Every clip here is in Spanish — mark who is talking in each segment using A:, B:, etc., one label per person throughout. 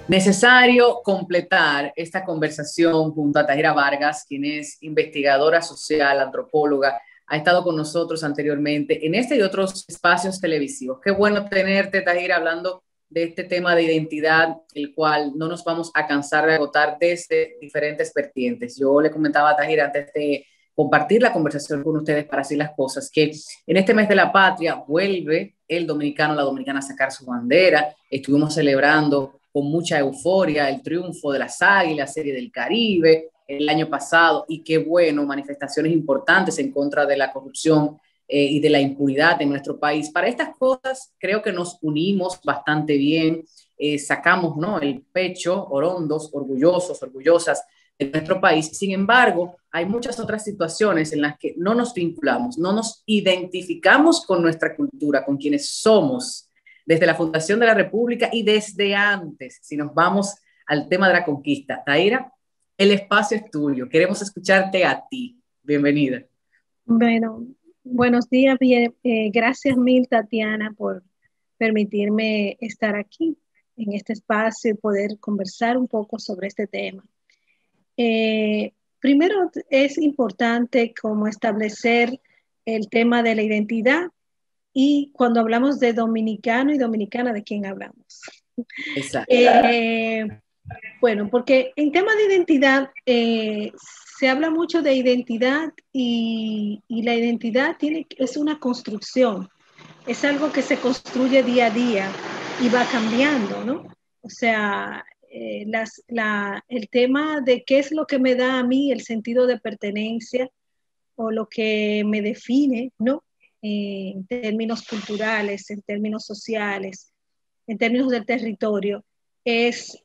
A: Necesario completar esta conversación junto a Tahira Vargas, quien es investigadora social, antropóloga, ha estado con nosotros anteriormente en este y otros espacios televisivos. Qué bueno tenerte, Tahira, hablando de este tema de identidad, el cual no nos vamos a cansar de agotar desde diferentes vertientes. Yo le comentaba a Tahira antes de compartir la conversación con ustedes para así las cosas, que en este mes de la patria vuelve el dominicano, la dominicana a sacar su bandera. Estuvimos celebrando con mucha euforia el triunfo de las Águilas, Serie del Caribe, el año pasado, y qué bueno, manifestaciones importantes en contra de la corrupción y de la impunidad en nuestro país. Para estas cosas creo que nos unimos bastante bien, sacamos, ¿no?, el pecho, orondos, orgullosos, orgullosas de nuestro país. Sin embargo, hay muchas otras situaciones en las que no nos vinculamos, no nos identificamos con nuestra cultura, con quienes somos, desde la fundación de la República y desde antes, si nos vamos al tema de la conquista. Taira, el espacio es tuyo, queremos escucharte a ti. Bienvenida.
B: Bueno, buenos días, bien, gracias mil, Tatiana, por permitirme estar aquí en este espacio y poder conversar un poco sobre este tema. Primero es importante como establecer el tema de la identidad y cuando hablamos de dominicano y dominicana, ¿de quién hablamos?
A: Exacto.
B: Bueno, porque en tema de identidad se habla mucho de identidad y la identidad es una construcción, es algo que se construye día a día y va cambiando, ¿no? O sea, el tema de qué es lo que me da a mí el sentido de pertenencia o lo que me define, ¿no? En términos culturales, en términos sociales, en términos del territorio, es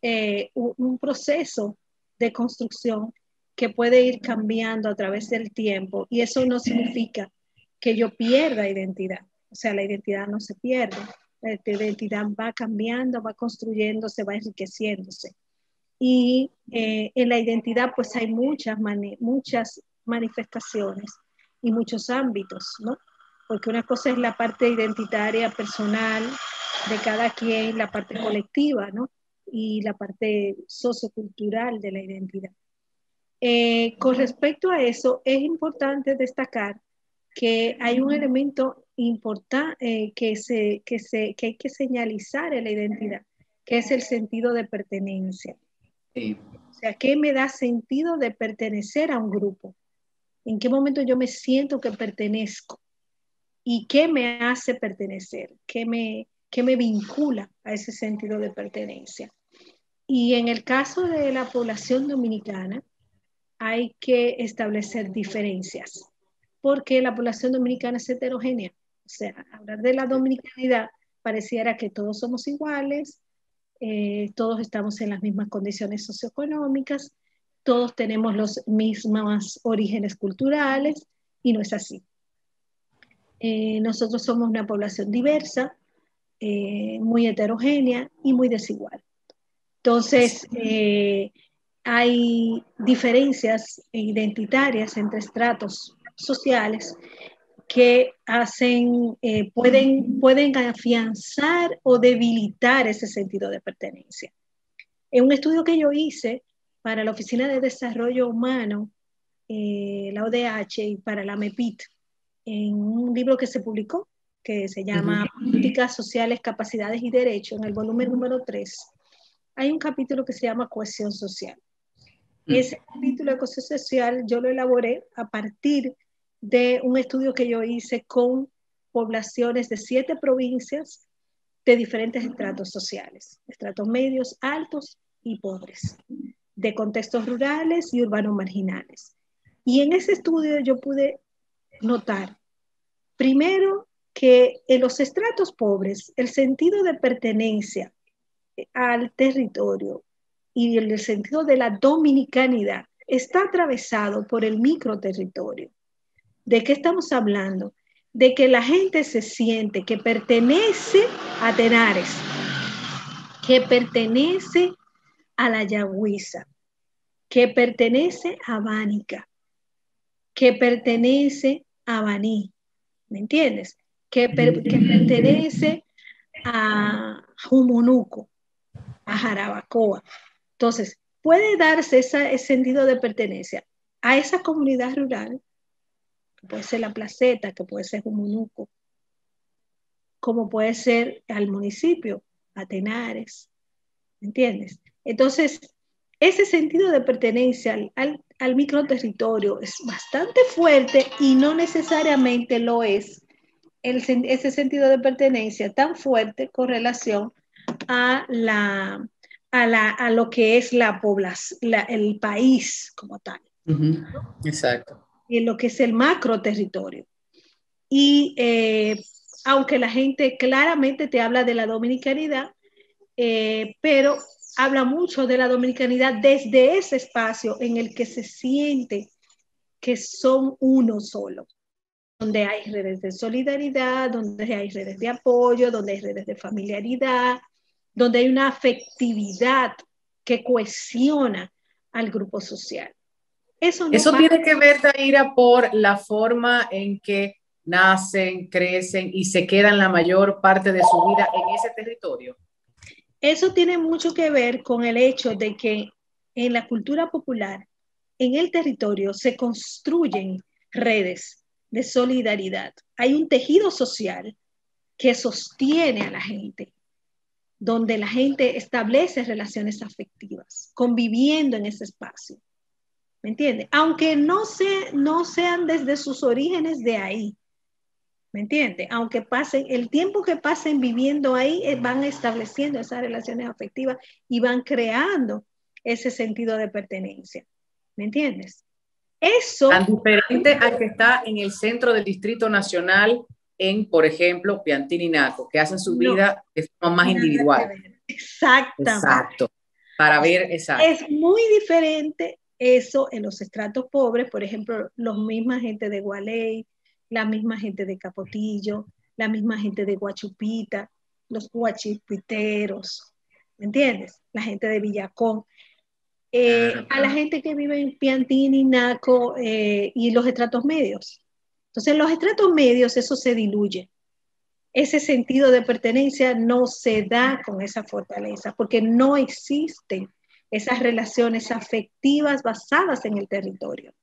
B: un proceso de construcción que puede ir cambiando a través del tiempo y eso no significa que yo pierda identidad. O sea, la identidad no se pierde, la identidad va cambiando, va construyéndose, va enriqueciéndose. Y en la identidad pues hay muchas manifestaciones y muchos ámbitos, ¿no? Porque una cosa es la parte identitaria personal de cada quien, la parte colectiva, ¿no? Y la parte sociocultural de la identidad. Con respecto a eso, es importante destacar que hay un elemento importante que hay que señalizar en la identidad, que es el sentido de pertenencia.
A: Sí.
B: O sea, ¿qué me da sentido de pertenecer a un grupo? ¿En qué momento yo me siento que pertenezco? ¿Y qué me hace pertenecer? ¿Qué me vincula a ese sentido de pertenencia? Y en el caso de la población dominicana, hay que establecer diferencias, porque la población dominicana es heterogénea. O sea, hablar de la dominicanidad pareciera que todos somos iguales, todos estamos en las mismas condiciones socioeconómicas, todos tenemos los mismos orígenes culturales, y no es así. Nosotros somos una población diversa, muy heterogénea y muy desigual. Entonces, hay diferencias identitarias entre estratos sociales que pueden afianzar o debilitar ese sentido de pertenencia. En un estudio que yo hice para la Oficina de Desarrollo Humano, la ODH, y para la MEPIT, en un libro que se publicó, que se llama Políticas Sociales, Capacidades y Derechos, en el volumen número 3, hay un capítulo que se llama Cohesión Social. Ese capítulo de cohesión social yo lo elaboré a partir de un estudio que yo hice con poblaciones de 7 provincias de diferentes estratos sociales, estratos medios, altos y pobres, de contextos rurales y urbanos marginales. Y en ese estudio yo pude notar, primero, que en los estratos pobres el sentido de pertenencia al territorio y el sentido de la dominicanidad está atravesado por el microterritorio. ¿De qué estamos hablando? De que la gente se siente que pertenece a Tenares, que pertenece a la Yagüiza, que pertenece a Bánica, que pertenece a Baní, ¿me entiendes? Que pertenece a Jumunuco, a Jarabacoa. Entonces, puede darse ese sentido de pertenencia a esa comunidad rural, que puede ser La Placeta, que puede ser Jumunuco, como puede ser al municipio, a Tenares, ¿me entiendes? Entonces, ese sentido de pertenencia al microterritorio es bastante fuerte y no necesariamente lo es ese sentido de pertenencia tan fuerte con relación a, a lo que es la población, el país como tal.
A: Exacto.
B: Y lo que es el macro territorio. Y aunque la gente claramente te habla de la dominicanidad, pero habla mucho de la dominicanidad desde ese espacio en el que se siente que son uno solo, donde hay redes de solidaridad, donde hay redes de apoyo, donde hay redes de familiaridad, donde hay una afectividad que cohesiona al grupo social. Eso
A: tiene que ver, Daira, por la forma en que nacen, crecen y se quedan la mayor parte de su vida en ese territorio.
B: Eso tiene mucho que ver con el hecho de que en la cultura popular, en el territorio, se construyen redes de solidaridad. Hay un tejido social que sostiene a la gente, donde la gente establece relaciones afectivas, conviviendo en ese espacio. ¿Me entiendes? Aunque no sean desde sus orígenes de ahí, ¿me entiendes? Aunque pasen, el tiempo que pasen viviendo ahí, van estableciendo esas relaciones afectivas y van creando ese sentido de pertenencia. ¿Me entiendes? Eso...
A: Tan diferente al que está en el centro del Distrito Nacional en, por ejemplo, Piantini y Naco, que hacen su vida de forma más individual.
B: Exactamente.
A: Exacto. Para ver, exacto.
B: Es muy diferente eso en los estratos pobres, por ejemplo, los misma gente de Gualey, la misma gente de Capotillo, la misma gente de Guachupita, los guachipiteros, ¿me entiendes? La gente de Villacón. A la gente que vive en Piantini, Naco y los estratos medios. Entonces, en los estratos medios eso se diluye. Ese sentido de pertenencia no se da con esa fortaleza, porque no existen esas relaciones afectivas basadas en el territorio.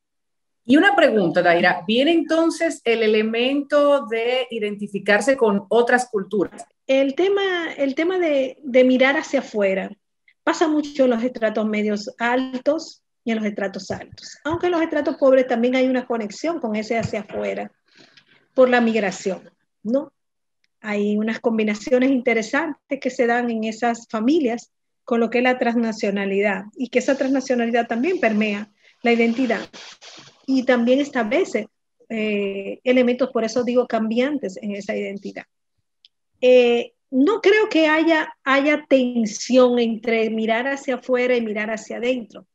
A: Y una pregunta, Daira, ¿viene entonces el elemento de identificarse con otras culturas?
B: El tema de mirar hacia afuera pasa mucho en los estratos medios altos y en los estratos altos, aunque en los estratos pobres también hay una conexión con ese hacia afuera por la migración, ¿no? Hay unas combinaciones interesantes que se dan en esas familias con lo que es la transnacionalidad y que esa transnacionalidad también permea la identidad y también establece elementos, por eso digo, cambiantes en esa identidad. No creo que haya tensión entre mirar hacia afuera y mirar hacia adentro.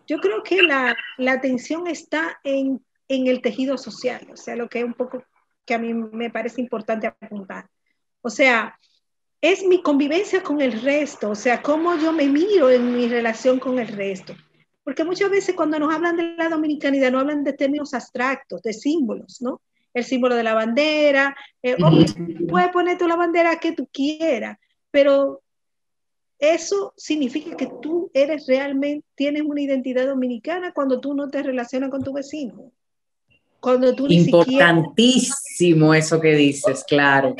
B: Yo creo que la tensión está en el tejido social, o sea, lo que es un poco que a mí me parece importante apuntar. O sea, es mi convivencia con el resto, o sea, cómo yo me miro en mi relación con el resto. Porque muchas veces cuando nos hablan de la dominicanidad, no hablan de términos abstractos, de símbolos, ¿no? El símbolo de la bandera, puedes poner tú la bandera que tú quieras, pero eso significa que tú eres realmente, tienes una identidad dominicana cuando tú no te relacionas con tu vecino. Cuando tú ni siquiera...
A: Importantísimo eso que dices, claro.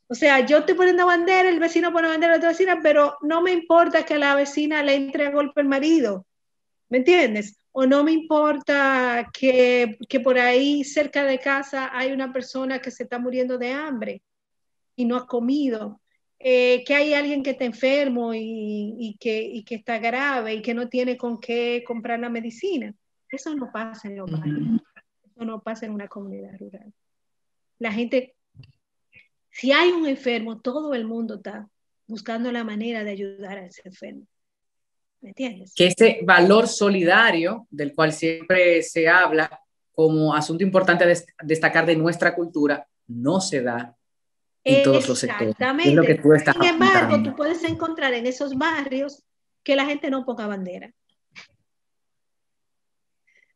B: O sea, yo estoy poniendo bandera, el vecino pone bandera de otra vecina, pero no me importa que a la vecina le entre a golpe el marido, ¿me entiendes? O no me importa que por ahí cerca de casa hay una persona que se está muriendo de hambre y no ha comido, que hay alguien que está enfermo y que está grave y que no tiene con qué comprar la medicina. Eso no pasa en los barrios, eso no pasa en una comunidad rural. La gente... Si hay un enfermo, todo el mundo está buscando la manera de ayudar a ese enfermo. ¿Me entiendes?
A: Que ese valor solidario, del cual siempre se habla como asunto importante a destacar de nuestra cultura, no se da en todos los sectores.
B: Exactamente.
A: Es lo que tú estás
B: Sin embargo,
A: apuntando.
B: tú puedes encontrar en esos barrios que la gente no ponga bandera.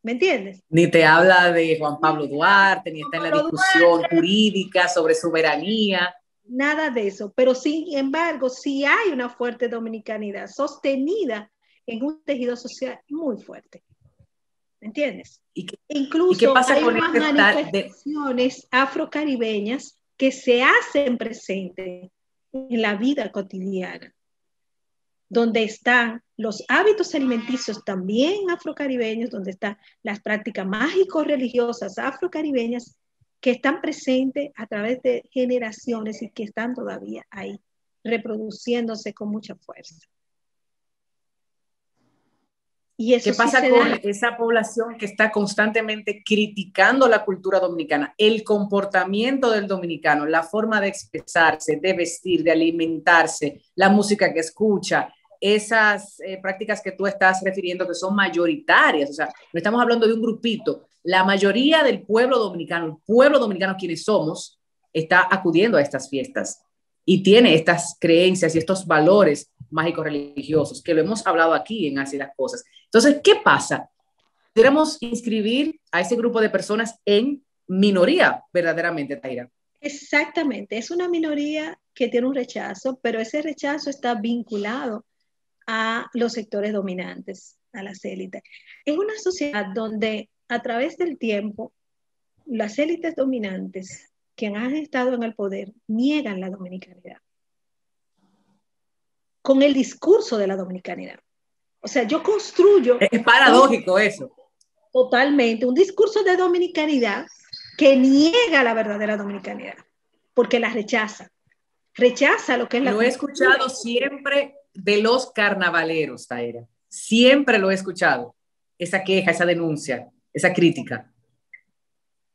B: ¿Me entiendes?
A: Ni te habla de Juan Pablo Duarte, ni está en la discusión jurídica sobre soberanía.
B: nada de eso, pero sin embargo, sí hay una fuerte dominicanidad sostenida en un tejido social muy fuerte, ¿me entiendes?
A: ¿Y qué, y qué
B: Incluso
A: pasa
B: hay
A: con
B: unas
A: este
B: manifestaciones afrocaribeñas que se hacen presentes en la vida cotidiana, donde están los hábitos alimenticios también afrocaribeños, donde están las prácticas mágico-religiosas afrocaribeñas que están presentes a través de generaciones y que están todavía ahí, reproduciéndose con mucha fuerza. Y
A: ¿Qué
B: eso sí
A: pasa
B: se
A: con
B: da.
A: esa población que está constantemente criticando la cultura dominicana, el comportamiento del dominicano, la forma de expresarse, de vestir, de alimentarse, la música que escucha, esas prácticas que tú estás refiriendo que son mayoritarias? O sea, no estamos hablando de un grupito. La mayoría del el pueblo dominicano quienes somos, está acudiendo a estas fiestas y tiene estas creencias y estos valores mágicos religiosos, que lo hemos hablado aquí en Así las Cosas. Entonces, ¿qué pasa? Pudiéramos inscribir a ese grupo de personas en minoría, verdaderamente, Taira.
B: Exactamente, es una minoría que tiene un rechazo, pero ese rechazo está vinculado a los sectores dominantes, a las élites. Es una sociedad donde a través del tiempo las élites dominantes que han estado en el poder niegan la dominicanidad con el discurso de la dominicanidad. O sea, yo construyo
A: Es paradójico eso.
B: totalmente un discurso de dominicanidad que niega la verdadera dominicanidad, porque la rechaza. Rechaza lo que es la
A: Lo he
B: cultura.
A: escuchado siempre de los carnavaleros, Taira. Siempre lo he escuchado. Esa queja, esa denuncia, esa crítica.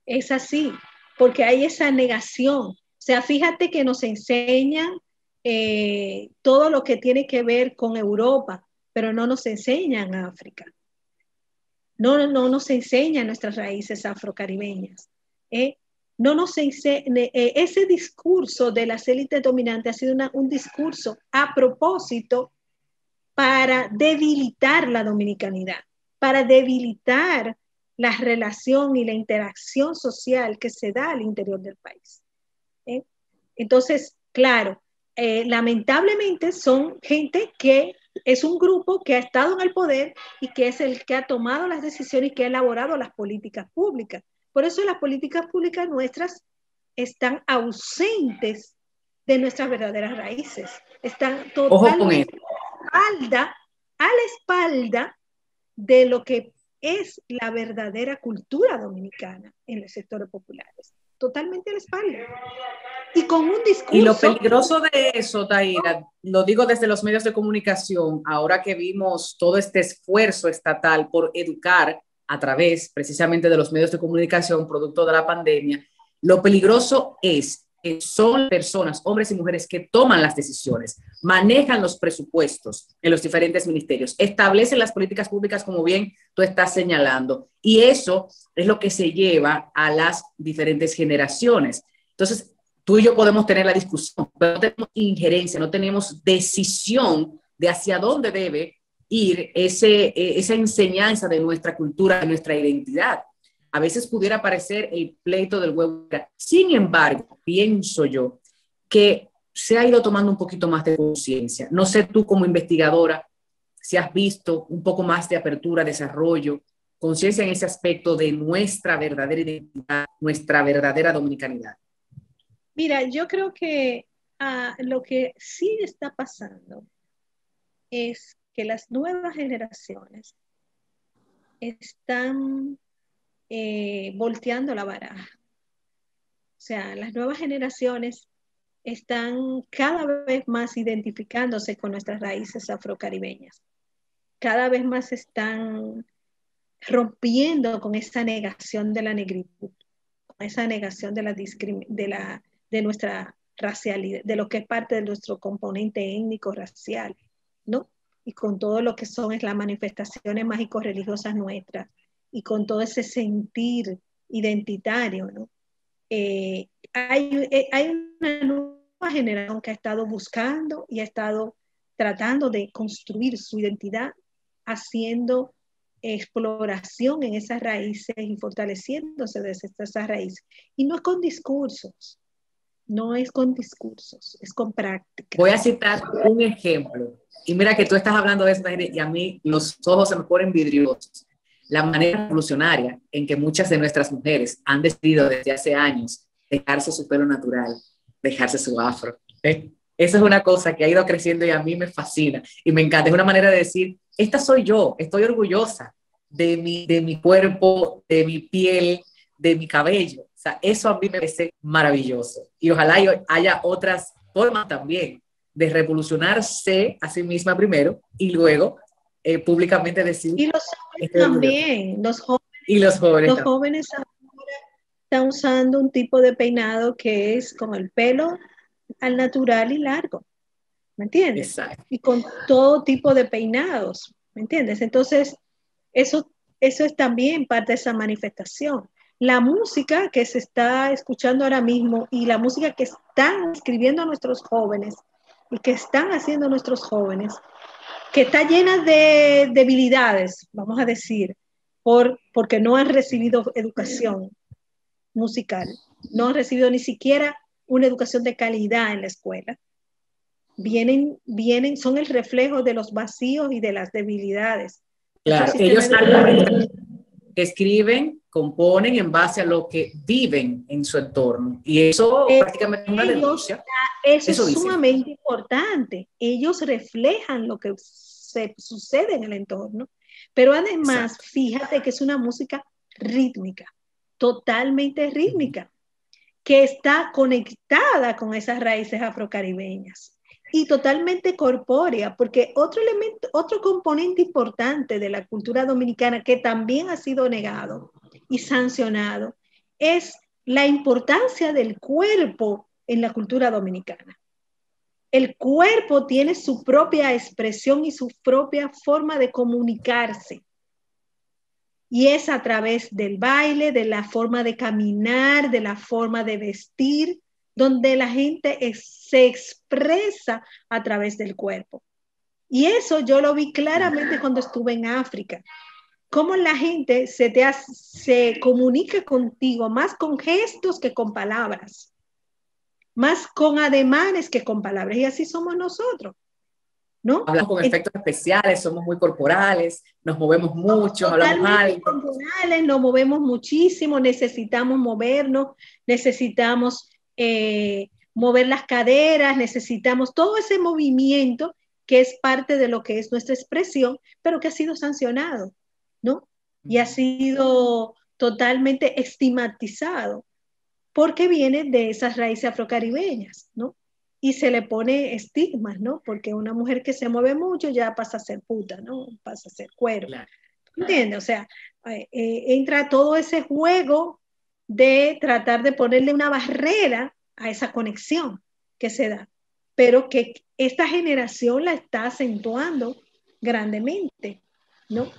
B: Es así, porque hay esa negación. O sea, fíjate que nos enseñan todo lo que tiene que ver con Europa, pero no nos enseñan África. No nos enseñan nuestras raíces afrocaribeñas. No nos ese discurso de las élites dominantes ha sido un discurso a propósito para debilitar la dominicanidad, para debilitar la relación y la interacción social que se da al interior del país. ¿Eh? Entonces, claro, lamentablemente son gente que es un grupo que ha estado en el poder y que es el que ha tomado las decisiones y que ha elaborado las políticas públicas. Por eso las políticas públicas nuestras están ausentes de nuestras verdaderas raíces. Están
A: Ojo con
B: totalmente
A: eso.
B: a la espalda de lo que es la verdadera cultura dominicana en los sectores populares. Totalmente a la espalda. Y con un
A: Y lo
B: discurso.
A: peligroso de eso, Taira, lo digo desde los medios de comunicación, ahora que vimos todo este esfuerzo estatal por educar a través precisamente de los medios de comunicación, producto de la pandemia, lo peligroso es que son personas, hombres y mujeres, que toman las decisiones, manejan los presupuestos en los diferentes ministerios, establecen las políticas públicas, como bien tú estás señalando, y eso es lo que se lleva a las diferentes generaciones. Entonces, tú y yo podemos tener la discusión, pero no tenemos injerencia, no tenemos decisión de hacia dónde debe ir esa enseñanza de nuestra cultura, de nuestra identidad. A veces pudiera parecer el pleito del huevo. Sin embargo, pienso yo que se ha ido tomando un poquito más de conciencia. No sé tú como investigadora si has visto un poco más de apertura, desarrollo, conciencia en ese aspecto de nuestra verdadera identidad, nuestra verdadera dominicanidad.
B: Mira, yo creo que lo que sí está pasando es que las nuevas generaciones están volteando la baraja. O sea, las nuevas generaciones están cada vez más identificándose con nuestras raíces afrocaribeñas. Cada vez más están rompiendo con esa negación de la negritud, con esa negación de nuestra racialidad, de lo que es parte de nuestro componente étnico racial, ¿no? Y con todo lo que son es las manifestaciones mágico-religiosas nuestras, y con todo ese sentir identitario, ¿no? Hay una nueva generación que ha estado buscando y ha estado tratando de construir su identidad, haciendo exploración en esas raíces y fortaleciéndose desde esas raíces. Y no con discursos, no es con discursos, es con práctica.
A: Voy a citar un ejemplo. Y mira que tú estás hablando de eso, y a mí los ojos se me ponen vidriosos. La manera revolucionaria en que muchas de nuestras mujeres han decidido desde hace años dejarse su pelo natural, dejarse su afro. Eso es una cosa que ha ido creciendo y a mí me fascina y me encanta. Es una manera de decir, esta soy yo, estoy orgullosa de mi cuerpo, de mi piel, de mi cabello. O sea, eso a mí me parece maravilloso. Y ojalá haya otras formas también de revolucionarse a sí misma primero y luego públicamente decir.
B: Y los hombres también,
A: y los jóvenes
B: los jóvenes ahora están usando un tipo de peinado que es con el pelo al natural y largo, ¿me entiendes?
A: Exacto.
B: Y con todo tipo de peinados, ¿me entiendes? Entonces, eso es también parte de esa manifestación. La música que se está escuchando ahora mismo y la música que están escribiendo nuestros jóvenes y que están haciendo nuestros jóvenes, que está llena de debilidades, vamos a decir, porque no han recibido educación musical, no han recibido ni siquiera una educación de calidad en la escuela. Vienen, son el reflejo de los vacíos y de las debilidades.
A: Claro, ellos escriben, componen en base a lo que viven en su entorno. Y eso prácticamente es una denuncia.
B: Eso es sumamente importante. Ellos reflejan lo que sucede en el entorno. Pero además, exacto, fíjate que es una música rítmica, totalmente rítmica, que está conectada con esas raíces afrocaribeñas y totalmente corpórea, porque otro elemento, otro componente importante de la cultura dominicana que también ha sido negado y sancionado es la importancia del cuerpo en la cultura dominicana. El cuerpo tiene su propia expresión y su propia forma de comunicarse. Y es a través del baile, de la forma de caminar, de la forma de vestir, donde la gente se expresa a través del cuerpo. Y eso yo lo vi claramente cuando estuve en África. Cómo la gente se comunica contigo más con gestos que con palabras, más con ademanes que con palabras. Y así somos nosotros, ¿no?
A: Hablamos con efectos especiales, somos muy corporales, nos movemos mucho, hablamos alto.
B: Corporales, nos movemos muchísimo, necesitamos movernos, necesitamos mover las caderas, necesitamos todo ese movimiento que es parte de lo que es nuestra expresión, pero que ha sido sancionado, ¿no? Y ha sido totalmente estigmatizado, porque viene de esas raíces afrocaribeñas, ¿no? Y se le pone estigmas, ¿no? Porque una mujer que se mueve mucho ya pasa a ser puta, ¿no? Pasa a ser cuero. Claro. ¿Entiendes? O sea, entra todo ese juego de tratar de ponerle una barrera a esa conexión que se da, pero que esta generación la está acentuando grandemente, ¿no?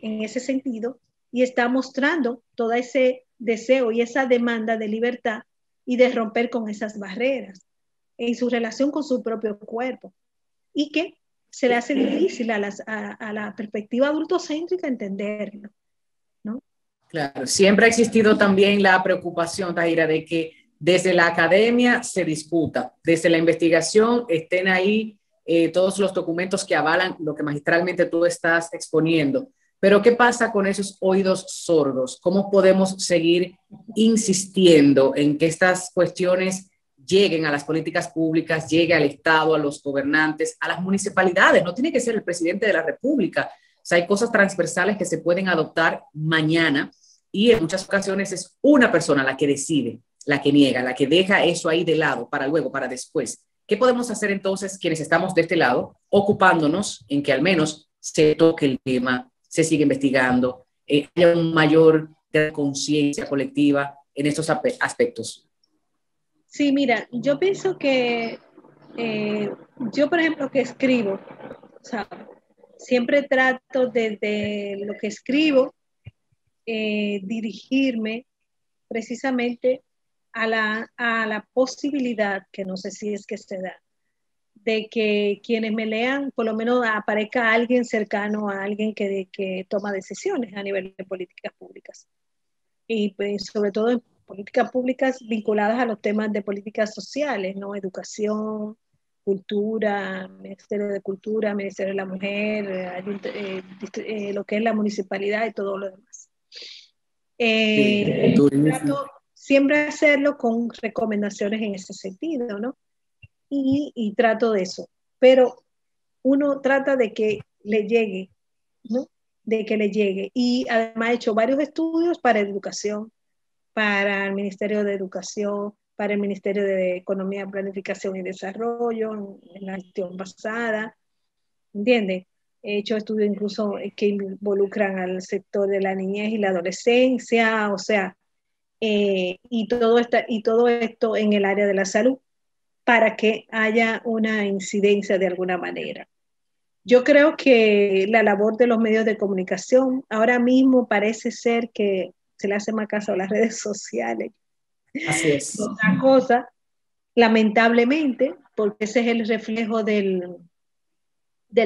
B: En ese sentido, y está mostrando todo ese deseo y esa demanda de libertad y de romper con esas barreras en su relación con su propio cuerpo, y que se le hace difícil a la perspectiva adultocéntrica entenderlo, ¿no?
A: Claro, siempre ha existido también la preocupación, Tahira, de que desde la academia se discuta, desde la investigación estén ahí todos los documentos que avalan lo que magistralmente tú estás exponiendo. Pero ¿qué pasa con esos oídos sordos? ¿Cómo podemos seguir insistiendo en que estas cuestiones lleguen a las políticas públicas, llegue al Estado, a los gobernantes, a las municipalidades? No tiene que ser el presidente de la República. O sea, hay cosas transversales que se pueden adoptar mañana y en muchas ocasiones es una persona la que decide, la que niega, la que deja eso ahí de lado para luego, para después. ¿Qué podemos hacer entonces quienes estamos de este lado, ocupándonos en que al menos se toque el tema, se siga investigando, haya un mayor conciencia colectiva en estos aspectos?
B: Sí, mira, yo pienso que yo, por ejemplo, que escribo, o sea, siempre trato desde lo que escribo dirigirme precisamente a la posibilidad, que no sé si es que se da, de que quienes me lean, por lo menos aparezca alguien cercano a alguien que toma decisiones a nivel de políticas públicas. Y pues, sobre todo políticas públicas vinculadas a los temas de políticas sociales, ¿no? Educación, cultura, Ministerio de Cultura, Ministerio de la Mujer, lo que es la municipalidad y todo lo demás. Trato siempre hacerlo con recomendaciones en ese sentido, ¿no? Y trato de eso. Pero uno trata de que le llegue, ¿no? De que le llegue. Y además he hecho varios estudios para educación, para el Ministerio de Educación, para el Ministerio de Economía, Planificación y Desarrollo en la gestión pasada, ¿entiendes? He hecho estudios incluso que involucran al sector de la niñez y la adolescencia, o sea, y todo esto en el área de la salud, para que haya una incidencia de alguna manera. Yo creo que la labor de los medios de comunicación ahora mismo parece ser que se le hace más caso a las redes sociales.
A: Así es.
B: Otra cosa, lamentablemente, porque ese es el reflejo del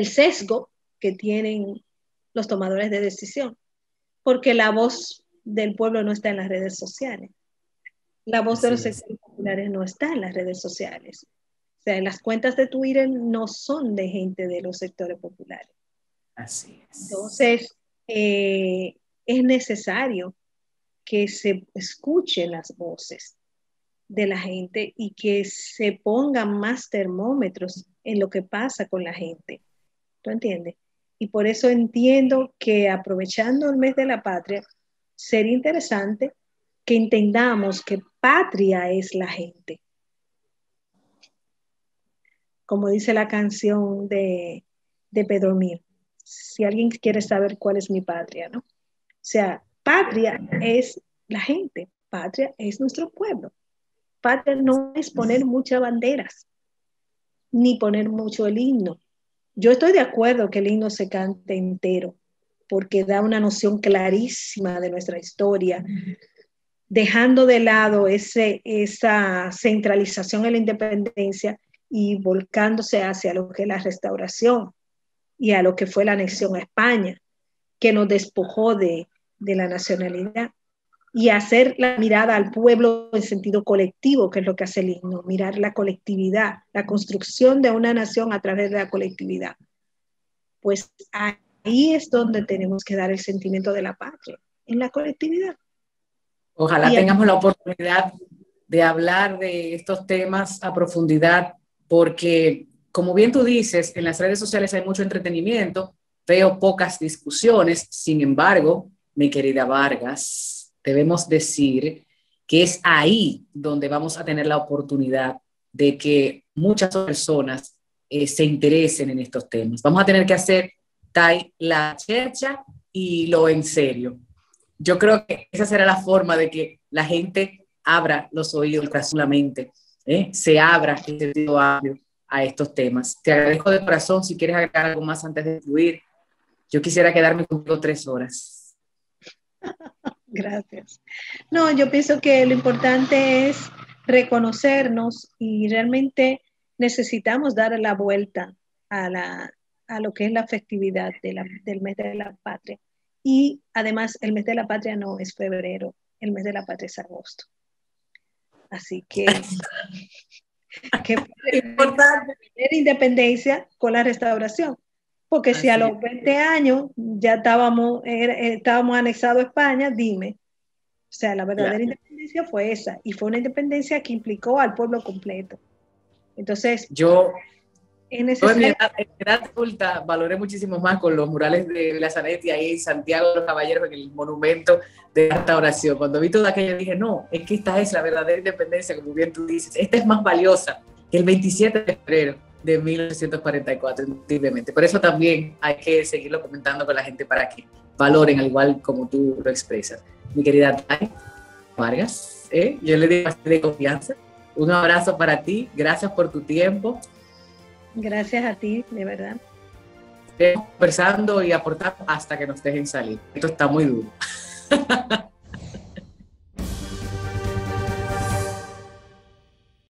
B: sesgo que tienen los tomadores de decisión, porque la voz del pueblo no está en las redes sociales. La voz de los sectores populares no está en las redes sociales. O sea, las cuentas de Twitter no son de gente de los sectores populares.
A: Así es.
B: Entonces, es necesario que se escuchen las voces de la gente y que se pongan más termómetros en lo que pasa con la gente. ¿Tú entiendes? Y por eso entiendo que aprovechando el mes de la patria, sería interesante que entendamos que patria es la gente. Como dice la canción de Pedro Mir, si alguien quiere saber cuál es mi patria, ¿no? O sea, patria es la gente, patria es nuestro pueblo. Patria no es poner muchas banderas, ni poner mucho el himno. Yo estoy de acuerdo que el himno se cante entero, porque da una noción clarísima de nuestra historia, dejando de lado esa centralización en la independencia y volcándose hacia lo que es la restauración y a lo que fue la anexión a España, que nos despojó de la nacionalidad, y hacer la mirada al pueblo en sentido colectivo, que es lo que hace el himno, mirar la colectividad, la construcción de una nación a través de la colectividad. Pues ahí es donde tenemos que dar el sentimiento de la patria, en la colectividad.
A: Ojalá tengamos la oportunidad de hablar de estos temas a profundidad, porque, como bien tú dices, en las redes sociales hay mucho entretenimiento, veo pocas discusiones. Sin embargo, mi querida Vargas, debemos decir que es ahí donde vamos a tener la oportunidad de que muchas personas se interesen en estos temas. Vamos a tener que hacer la chercha y lo en serio. Yo creo que esa será la forma de que la gente abra los oídos, la mente, se abra el sentido amplio a estos temas. Te agradezco de corazón. Si quieres agregar algo más antes de concluir, yo quisiera quedarme contigo 3 horas.
B: Gracias. No, yo pienso que lo importante es reconocernos y realmente necesitamos dar la vuelta a lo que es la festividad del mes de la patria. Y además el mes de la patria no es febrero, el mes de la patria es agosto. Así que importante tener independencia con la restauración. Porque si a los 20 años ya estábamos anexados a España, dime. O sea, la verdadera independencia fue esa. Y fue una independencia que implicó al pueblo completo. Entonces,
A: en mi edad adulta valoré muchísimo más con los murales de la Zanetti ahí en Santiago de los Caballeros, en el monumento de la restauración. Cuando vi todo aquello dije, no, es que esta es la verdadera independencia, como bien tú dices. Esta es más valiosa que el 27 de febrero de 1944, indiscutiblemente. Por eso también hay que seguirlo comentando con la gente para que valoren, al igual como tú lo expresas. Mi querida Dai Vargas, yo le doy bastante confianza. Un abrazo para ti, gracias por tu tiempo.
B: Gracias a ti, de verdad.
A: Estamos conversando y aportando hasta que nos dejen salir. Esto está muy duro.